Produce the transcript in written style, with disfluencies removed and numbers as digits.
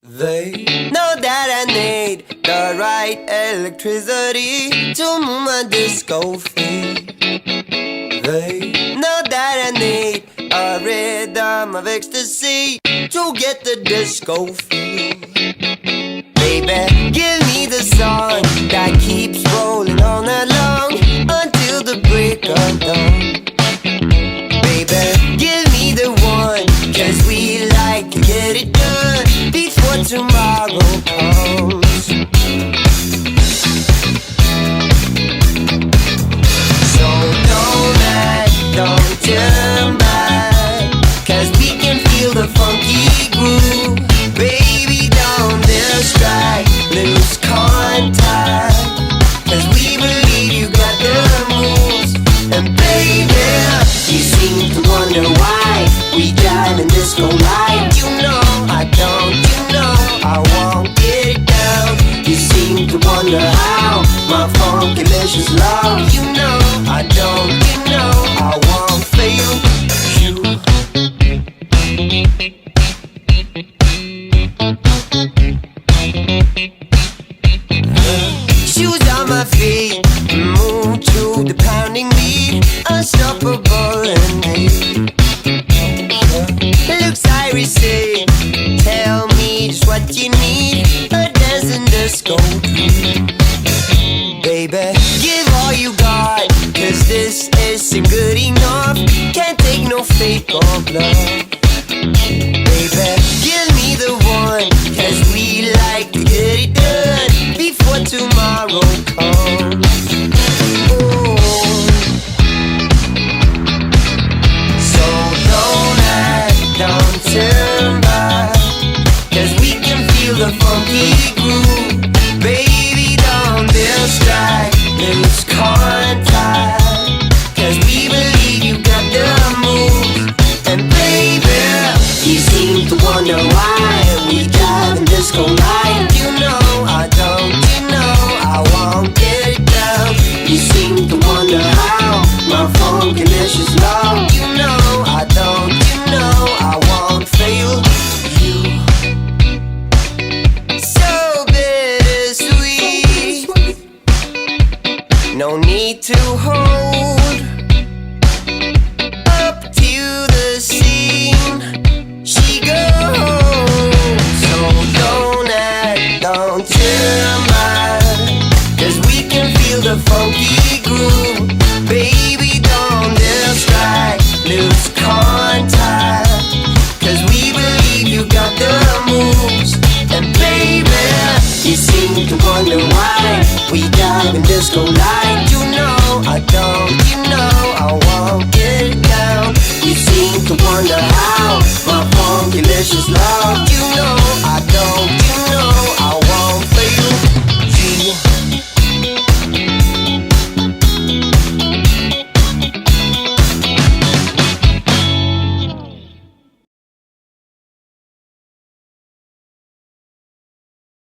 They know that I need the right electricity to move my disco feet. They know that I need a rhythm of ecstasy to get the disco feel. Baby, give me the song that keeps rolling all night long until the break of dawn. Baby, give me the one, 'cause we like to get it done before tomorrow comes. So don't act, don't turn back, 'cause we can feel the funky groove. Baby, don't distract, lose contact, 'cause we believe you got the moves. And baby, you seem to wonder why we dive in disco light. You know I don't, you know I won't get it down. You seem to wonder how my funky delicious love. You know I don't, you know I won't fail you. Shoes on my feet, move to the pounding beat, unstoppable in me. Looks irisy, tell me just what you need, a dancing disco dream. Baby, give all you got, 'cause this isn't good enough. Can't take no fake or bluff. Baby, give me the one, 'cause we like to get it done before tomorrow comes. Ooh. So don't act, don't turn back, 'cause we can feel the funky groove. Baby, don't distract, lose contact, 'cause we believe you got the moves. And baby, you seem to wonder why we dive in disco light. You know I don't, you know I won't get it down. You seem to wonder how my funky delicious love. You know I don't, you know I won't fail you. So bittersweet, no need to hold up to the scene. She goes, so don't act, don't turn back, 'cause we can feel the funky groove. Baby, don't distract, lose contact, 'cause we believe you got the moves. And baby, you seem to wonder why we dive in disco light.